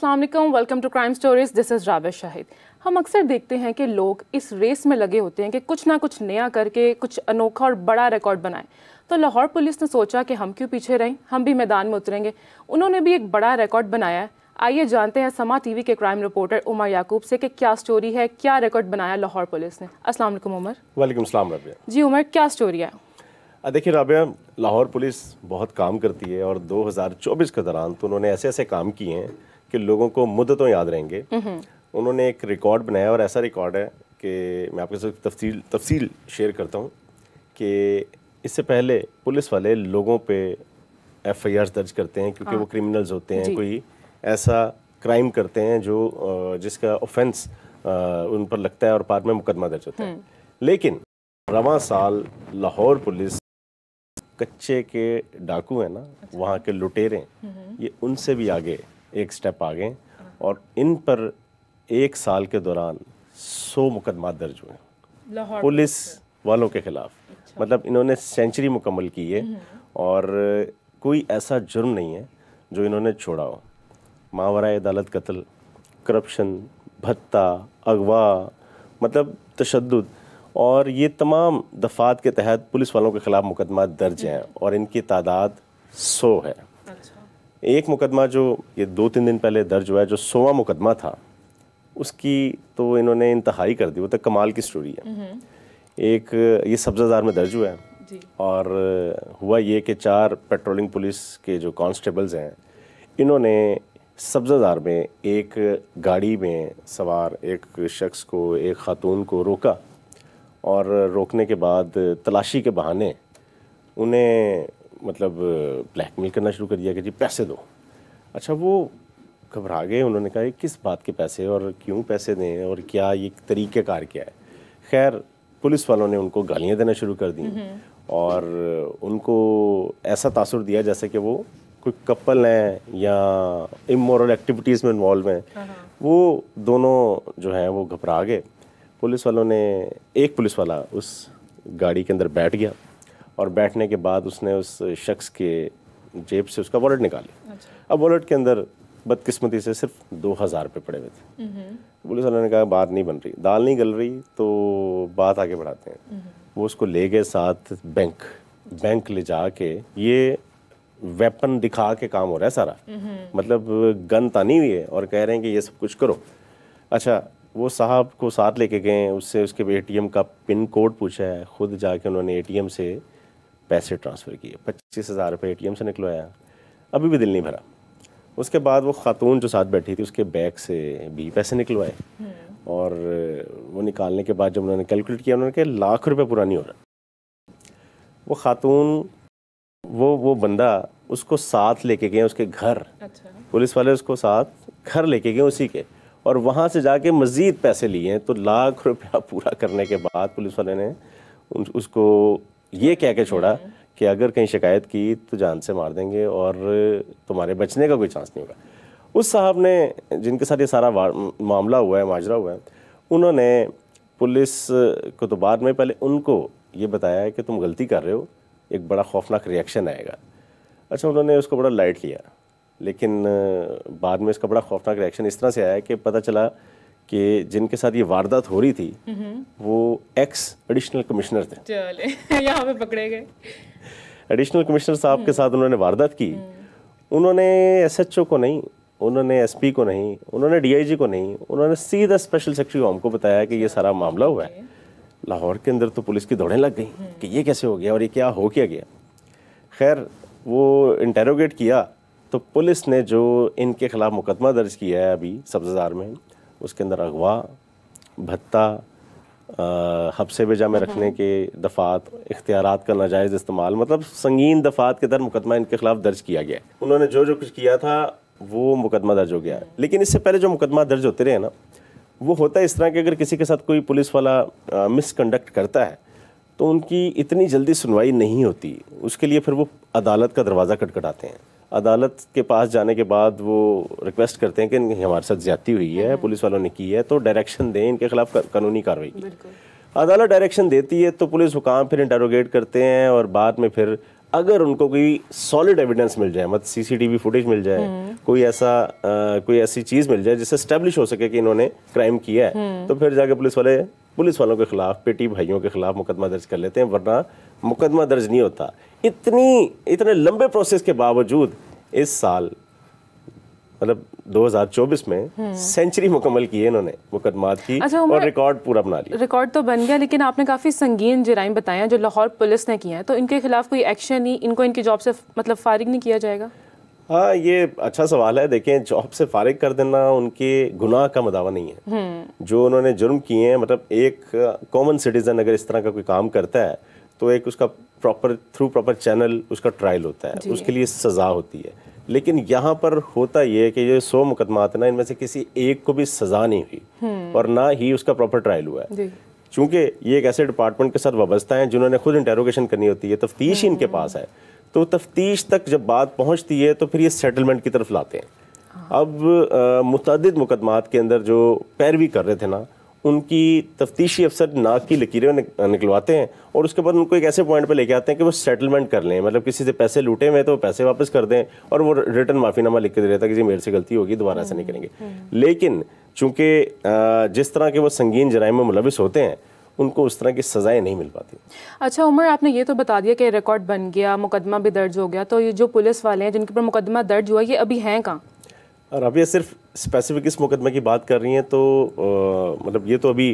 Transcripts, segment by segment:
अस्सलाम वालेकुम, welcome to crime stories. This is Rabia Shahid. हम अक्सर देखते हैं कि लोग इस रेस में लगे होते हैं कि कुछ ना कुछ नया करके कुछ अनोखा और बड़ा रिकॉर्ड बनाएं। तो लाहौर पुलिस ने सोचा कि हम क्यों पीछे रहें, हम भी मैदान में उतरेंगे। उन्होंने भी एक बड़ा रिकॉर्ड बनाया है। आइए जानते हैं समा टीवी के क्राइम रिपोर्टर उमर याकूब से कि क्या स्टोरी है, क्या रिकॉर्ड बनाया लाहौर पुलिस ने। अस्सलाम वालेकुम उमर। वालेकुम सलाम राबिया। जी उमर, क्या स्टोरी है? देखिए राबिया, लाहौर पुलिस बहुत काम करती है और 2024 के दौरान तो उन्होंने ऐसे ऐसे काम किए हैं कि लोगों को मुद्दतों याद रहेंगे। उन्होंने एक रिकॉर्ड बनाया और ऐसा रिकॉर्ड है कि मैं आपके साथ तफसील शेयर करता हूँ कि इससे पहले पुलिस वाले लोगों पे FIRs दर्ज करते हैं क्योंकि वो क्रिमिनल्स होते हैं, कोई ऐसा क्राइम करते हैं जो जिसका ऑफेंस उन पर लगता है और बाद में मुकदमा दर्ज होता है। लेकिन रवां साल लाहौर पुलिस कच्चे के डाकू हैं ना, वहाँ के लुटेरे, ये उनसे भी आगे एक स्टेप आ गए और इन पर एक साल के दौरान 100 मुकदमा दर्ज हुए पुलिस वालों के खिलाफ। मतलब इन्होंने सेंचुरी मुकम्मल की है और कोई ऐसा जुर्म नहीं है जो इन्होंने छोड़ा हो। मावराए अदालत कत्ल, करप्शन, भत्ता, अगवा, मतलब तशद्दुद, और ये तमाम दफ़ात के तहत पुलिस वालों के ख़िलाफ़ मुकदमा दर्ज हैं और इनकी तादाद 100 है। एक मुकदमा जो ये 2-3 दिन पहले दर्ज हुआ है, जो 100वां मुकदमा था, उसकी तो इन्होंने इंतहाई कर दी। वो तो कमाल की स्टोरी है। एक ये सब्ज़ादार में दर्ज हुआ है और हुआ ये कि 4 पेट्रोलिंग पुलिस के जो कांस्टेबल्स हैं, इन्होंने सब्ज़ादार में एक गाड़ी में सवार एक शख्स को, एक खातून को रोका और रोकने के बाद तलाशी के बहाने उन्हें मतलब ब्लैकमेल करना शुरू कर दिया कि जी पैसे दो। अच्छा, वो घबरा गए। उन्होंने कहा किस बात के पैसे और क्यों पैसे दें और क्या ये तरीक़ेकार क्या है। खैर, पुलिस वालों ने उनको गालियाँ देना शुरू कर दी और उनको ऐसा तासुर दिया जैसे कि वो कोई कपल हैं या इमोरल एक्टिविटीज़ में इन्वॉल्व हैं। वो दोनों जो हैं वो घबरा गए। पुलिस वालों ने, एक पुलिस वाला उस गाड़ी के अंदर बैठ गया और बैठने के बाद उसने उस शख्स के जेब से उसका वॉलेट निकाली। अब वॉलेट के अंदर बदकिस्मती से सिर्फ 2000 रुपये पड़े हुए थे। पुलिस वालों ने कहा बात नहीं बन रही, दाल नहीं गल रही, तो बात आगे बढ़ाते हैं। वो उसको ले गए साथ बैंक ले जा के, ये वेपन दिखा के काम हो रहा है सारा। मतलब गन तानी हुई है और कह रहे हैं कि ये सब कुछ करो। अच्छा, वो साहब को साथ लेके गए, उससे उसके ATM का पिन कोड पूछा है, खुद जाके उन्होंने ATM से पैसे ट्रांसफ़र किए। 25,000 रुपये ATM से निकलवाया, अभी भी दिल नहीं भरा। उसके बाद वो खातून जो साथ बैठी थी उसके बैग से भी पैसे निकलवाए और वो निकालने के बाद जब उन्होंने कैलकुलेट किया, उन्होंने कहा लाख रुपये पूरा नहीं हो रहा। वो खातून, वो बंदा उसको साथ लेके गए उसके घर। पुलिस वाले उसको साथ घर लेके गए उसी के, और वहाँ से जाके मज़ीद पैसे लिए हैं। तो लाख रुपया पूरा करने के बाद पुलिस वाले ने उसको ये कह के छोड़ा कि अगर कहीं शिकायत की तो जान से मार देंगे और तुम्हारे बचने का कोई चांस नहीं होगा। उस साहब ने, जिनके साथ ये सारा मामला हुआ है, माजरा हुआ है, उन्होंने पुलिस को तो बाद में पहले उनको ये बताया है कि तुम गलती कर रहे हो, एक बड़ा खौफनाक रिएक्शन आएगा। अच्छा, उन्होंने उसको बड़ा लाइट लिया, लेकिन बाद में इसका बड़ा खौफनाक रिएक्शन इस तरह से आया कि पता चला कि जिनके साथ ये वारदात हो रही थी वो एक्स एडिशनल कमिश्नर थे। चले यहाँ पे पकड़े गए। एडिशनल कमिश्नर साहब के साथ उन्होंने वारदात की। उन्होंने SHO को नहीं, उन्होंने SP को नहीं, उन्होंने DIG को नहीं, उन्होंने सीधा स्पेशल सेक्रेटरी होम को बताया कि ये सारा मामला हुआ है। लाहौर के अंदर तो पुलिस की दौड़ें लग गई कि ये कैसे हो गया और ये क्या हो क्या गया। खैर, वो इंटेरोगेट किया तो पुलिस ने जो इनके खिलाफ मुकदमा दर्ज किया है अभी सब्ज़ादार में, उसके अंदर अगवा, भत्ता, हब्से बेजा में रखने के दफ़ात, इख्तियारात का नाजायज़ इस्तेमाल, मतलब संगीन दफ़ात के तहत मुकदमा इनके खिलाफ दर्ज किया गया। उन्होंने जो कुछ किया था वो मुकदमा दर्ज हो गया। लेकिन इससे पहले जो मुकदमा दर्ज होते रहे ना, वो होता है इस तरह कि अगर किसी के साथ कोई पुलिस वाला मिसकंडक्ट करता है तो उनकी इतनी जल्दी सुनवाई नहीं होती। उसके लिए फिर वो अदालत का दरवाज़ा खटखटाते हैं। अदालत के पास जाने के बाद वो रिक्वेस्ट करते हैं कि हमारे साथ ज्यादती हुई है, पुलिस वालों ने की है, तो डायरेक्शन दें इनके खिलाफ कानूनी कार्रवाई की। अदालत डायरेक्शन देती है तो पुलिस हुकाम फिर इंटेरोगेट करते हैं और बाद में फिर अगर उनको कोई सॉलिड एविडेंस मिल जाए, मतलब सीसीटीवी फुटेज मिल जाए, कोई ऐसी चीज मिल जाए जिससे एस्टेब्लिश हो सके कि इन्होंने क्राइम किया है, तो फिर जाके पुलिस वालों के खिलाफ, पेटी भाइयों के खिलाफ मुकदमा दर्ज कर लेते हैं, वरना मुकदमा दर्ज नहीं होता। इतने लंबे प्रोसेस के बावजूद इस साल मतलब 2024 में सेंचुरी मुकम्मल की है इन्होंने मुकदमात की। अच्छा, और रिकॉर्ड पूरा बना लिया। रिकॉर्ड तो बन गया, लेकिन आपने काफ़ी संगीन जराइम बताए हैं जो लाहौर पुलिस ने किए हैं, तो इनके खिलाफ कोई एक्शन नहीं, इनको इनकी जॉब से मतलब फारिग नहीं किया जाएगा? हाँ, ये अच्छा सवाल है। देखें, जॉब से फारिग कर देना उनके गुनाह का मदावा नहीं है। जो उन्होंने जुर्म किए हैं, मतलब एक कॉमन सिटीजन अगर इस तरह का कोई काम करता है तो एक उसका प्रॉपर चैनल उसका ट्रायल होता है, उसके लिए सज़ा होती है। लेकिन यहाँ पर होता ये है कि ये 100 मुकदमात ना, इनमें से किसी एक को भी सज़ा नहीं हुई और ना ही उसका प्रॉपर ट्रायल हुआ है। चूँकि ये एक ऐसे डिपार्टमेंट के साथ वाबस्ता है जिन्होंने खुद इंटेरोगेशन करनी होती है, तफ्तीश इनके पास है, तो तफ्तीश तक जब बात पहुँचती है तो फिर ये सेटलमेंट की तरफ लाते हैं। अब मुतअद्दिद मुकदमात के अंदर जो पैरवी कर रहे थे ना, उनकी तफ्तीशी अफसर नाक की लकीरें निकलवाते हैं और उसके बाद उनको एक ऐसे पॉइंट पे लेके आते हैं कि वो सेटलमेंट कर लें, मतलब किसी से पैसे लूटे हुए तो पैसे वापस कर दें, और वो रिटर्न माफीनामा लिख के दे देता है कि जी मेरे से गलती होगी, दोबारा ऐसा नहीं करेंगे। लेकिन चूंकि जिस तरह के वो संगीन जराइम में मुलविस होते हैं, उनको उस तरह की सजाएं नहीं मिल पाती। अच्छा उमर, आपने ये तो बता दिया कि रिकॉर्ड बन गया, मुकदमा भी दर्ज हो गया, तो ये जो पुलिस वाले हैं जिनके ऊपर मुकदमा दर्ज हुआ, ये अभी हैं कहाँ? और अब ये सिर्फ स्पेसिफिक इस मुकदमे की बात कर रही हैं, तो मतलब ये तो अभी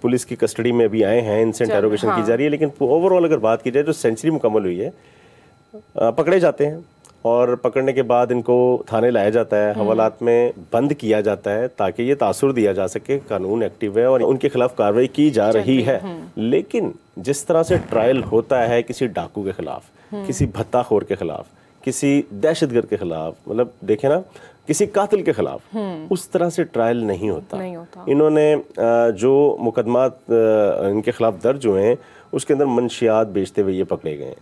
पुलिस की कस्टडी में अभी आए हैं, इनसे इंटेरोगेशन की जा रही है। लेकिन ओवरऑल अगर बात की जाए, जो सेंचुरी मुकम्मल हुई है, पकड़े जाते हैं और पकड़ने के बाद इनको थाने लाया जाता है, हवालात में बंद किया जाता है ताकि ये तासुर दिया जा सके कानून एक्टिव है और उनके खिलाफ कार्रवाई की जा रही है। लेकिन जिस तरह से ट्रायल होता है किसी डाकू के खिलाफ, किसी भत्ताखोर के खिलाफ, किसी दहशतगर्द के खिलाफ, मतलब देखे ना, किसी कातिल के खिलाफ, उस तरह से ट्रायल नहीं होता। इन्होंने जो मुकदमात इनके खिलाफ दर्ज हुए हैं उसके अंदर मंशियात बेचते हुए ये पकड़े गए हैं,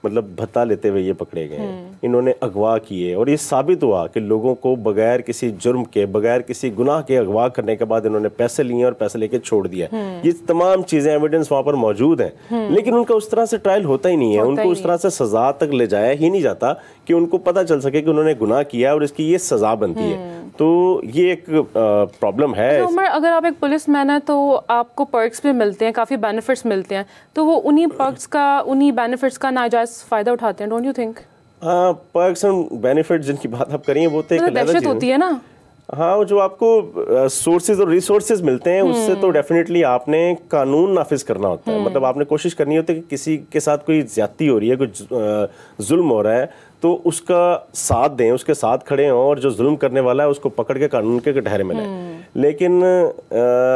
मतलब भत्ता लेते हुए ये पकड़े गए हैं, इन्होंने अगवा किए, और ये साबित हुआ कि लोगों को बगैर किसी जुर्म के, बगैर किसी गुनाह के अगवा करने के बाद इन्होंने पैसे लिए और पैसे लेके छोड़ दिया। ये तमाम चीजें एविडेंस वहां पर मौजूद हैं, लेकिन उनका उस तरह से ट्रायल होता ही नहीं है, उनको उस तरह से सजा तक ले जाया ही नहीं जाता कि उनको पता चल सके कि उन्होंने गुनाह किया और इसकी ये सजा बनती है। तो ये एक प्रॉब्लम है। तो उमर, अगर आप एक पुलिसमैन है तो आपको पर्क्स भी मिलते हैं, काफ़ी बेनिफिट्स मिलते हैं, तो वो उन्हीं पर्क्स का, उन्हीं बेनिफिट्स का नाजायज़ फ़ायदा उठाते हैं, डोंट यू थिंक? हाँ, पर्क्स एंड बेनिफिट्स जिनकी बात आप करिए वो तो एक दहशत होती है ना। हाँ, जो आपको सोर्सेज और रिसोर्सेज मिलते हैं उससे तो डेफिनेटली आपने कानून नाफिज करना होता है। मतलब आपने कोशिश करनी होती है कि किसी के साथ कोई ज्यादती हो रही है, कुछ जुल्म हो रहा है, तो उसका साथ दें, उसके साथ खड़े हों और जो जुल्म करने वाला है उसको पकड़ के कानून के कटहरे में लाएं। लेकिन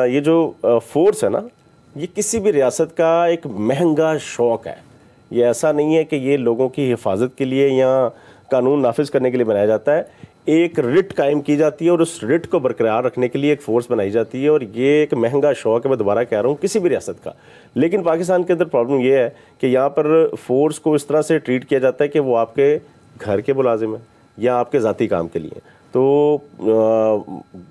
ये जो फोर्स है ना, ये किसी भी रियासत का एक महंगा शौक है। ये ऐसा नहीं है कि ये लोगों की हिफाजत के लिए या कानून नाफिज करने के लिए बनाया जाता है। एक रिट कायम की जाती है और उस रिट को बरकरार रखने के लिए एक फोर्स बनाई जाती है, और ये एक महंगा शौक है, मैं दोबारा कह रहा हूँ, किसी भी रियासत का। लेकिन पाकिस्तान के अंदर प्रॉब्लम ये है कि यहाँ पर फोर्स को इस तरह से ट्रीट किया जाता है कि वो आपके घर के मुलाजिम है या आपके ज़ाती काम के लिए। तो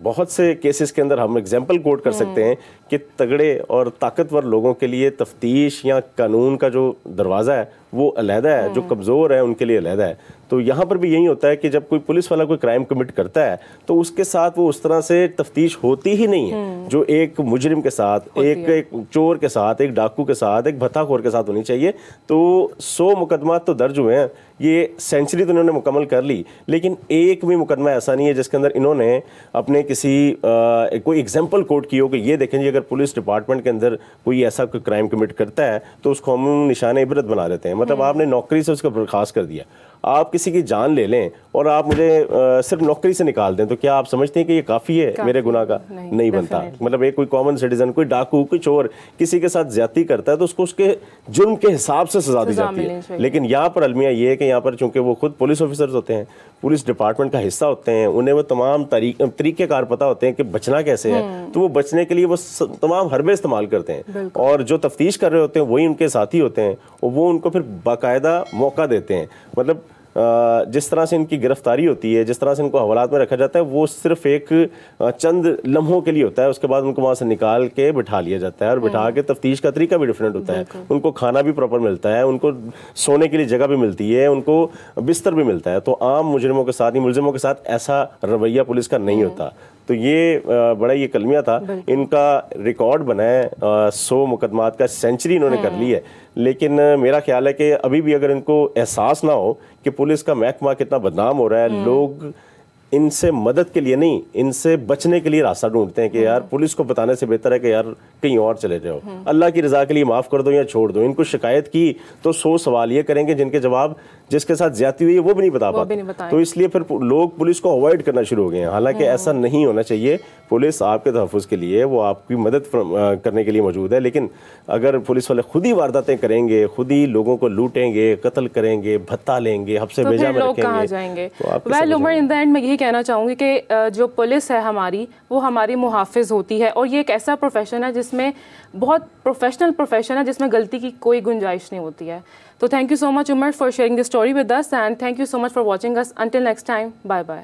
बहुत से केसेस के अंदर हम एग्जाम्पल कोट कर सकते हैं कि तगड़े और ताकतवर लोगों के लिए तफ्तीश या कानून का जो दरवाज़ा है वो अलहदा है, जो कमज़ोर है उनके लिए अलहदा है। तो यहाँ पर भी यही होता है कि जब कोई पुलिस वाला कोई क्राइम कमिट करता है तो उसके साथ वो उस तरह से तफ्तीश होती ही नहीं है जो एक मुजरिम के साथ, एक चोर के साथ, एक डाकू के साथ, एक भत्ताखोर के साथ होनी चाहिए। तो 100 मुकदमात तो दर्ज हुए हैं, ये सेंचुरी तो इन्होंने मुकम्मल कर ली, लेकिन एक भी मुकदमा ऐसा नहीं है जिसके अंदर इन्होंने अपने किसी कोई एग्जाम्पल कोट की हो कि ये देखें जी, अगर पुलिस डिपार्टमेंट के अंदर कोई ऐसा कोई क्राइम कमिट करता है तो उसको हम निशान इबरत बना देते हैं। मतलब आपने नौकरी से उसको बर्खास्त कर दिया, आप किसी की जान ले लें और आप मुझे सिर्फ नौकरी से निकाल दें, तो क्या आप समझते हैं कि ये काफ़ी है मेरे गुनाह का? नहीं बनता। मतलब एक कोई कॉमन सिटीजन, कोई डाकू, कोई चोर किसी के साथ ज्यादती करता है तो उसको उसके जुर्म के हिसाब से सजा दी जाती है। लेकिन यहाँ पर अलमिया ये है कि यहाँ पर चूंकि वो खुद पुलिस ऑफिसर्स होते हैं, पुलिस डिपार्टमेंट का हिस्सा होते हैं, उन्हें वो तमाम तरीक़ेकार पता होते हैं कि बचना कैसे है, तो वो बचने के लिए वो तमाम हरबे इस्तेमाल करते हैं। और जो तफ्तीश कर रहे होते हैं वही उनके साथी होते हैं और वो उनको फिर बाकायदा मौका देते हैं। मतलब जिस तरह से इनकी गिरफ्तारी होती है, जिस तरह से इनको हवालात में रखा जाता है, वो सिर्फ एक चंद लम्हों के लिए होता है। उसके बाद उनको वहाँ से निकाल के बिठा लिया जाता है और बिठा के तफ्तीश का तरीका भी डिफरेंट होता है। उनको खाना भी प्रॉपर मिलता है, उनको सोने के लिए जगह भी मिलती है, उनको बिस्तर भी मिलता है। तो आम मुजरिमों के साथ, मुलजिमों के साथ ऐसा रवैया पुलिस का नहीं होता। तो ये बड़ा ये कलमिया था। इनका रिकॉर्ड बना है, 100 मुकदमात का सेंचुरी इन्होंने कर ली है। लेकिन मेरा ख्याल है कि अभी भी अगर इनको एहसास ना हो कि पुलिस का महकमा कितना बदनाम हो रहा है, लोग इनसे मदद के लिए नहीं, इनसे बचने के लिए रास्ता ढूंढते हैं कि यार पुलिस को बताने से बेहतर है कि यार कहीं और चले जाओ, अल्लाह की रजा के लिए माफ़ कर दो या छोड़ दो। इनको शिकायत की तो 100 सवाल ये करेंगे जिनके जवाब जिसके साथ ज्यादती हुई है वो भी नहीं बता पाते। तो इसलिए फिर लोग पुलिस को अवॉइड करना शुरू हो गए हैं। हालांकि ऐसा नहीं होना चाहिए। पुलिस आपके तहफ़्फ़ुज़ के लिए, वो आपकी मदद करने के लिए मौजूद है। लेकिन अगर पुलिस वाले खुद ही वारदातें करेंगे, खुद ही लोगों को लूटेंगे, कत्ल करेंगे, भत्ता लेंगे, हब्से भेजा में रखेंगे, well Umar, in the end मैं यही कहना चाहूँगी कि जो पुलिस है हमारी, वो हमारी मुहाफ़िज़ होती है। और ये एक ऐसा प्रोफेशन है जिसमें बहुत प्रोफेशनल प्रोफेशन है, जिसमें गलती की कोई गुंजाइश नहीं होती है। तो thank you so much Umar for sharing this story with us, and thank you so much for watching us. Until next time, bye bye.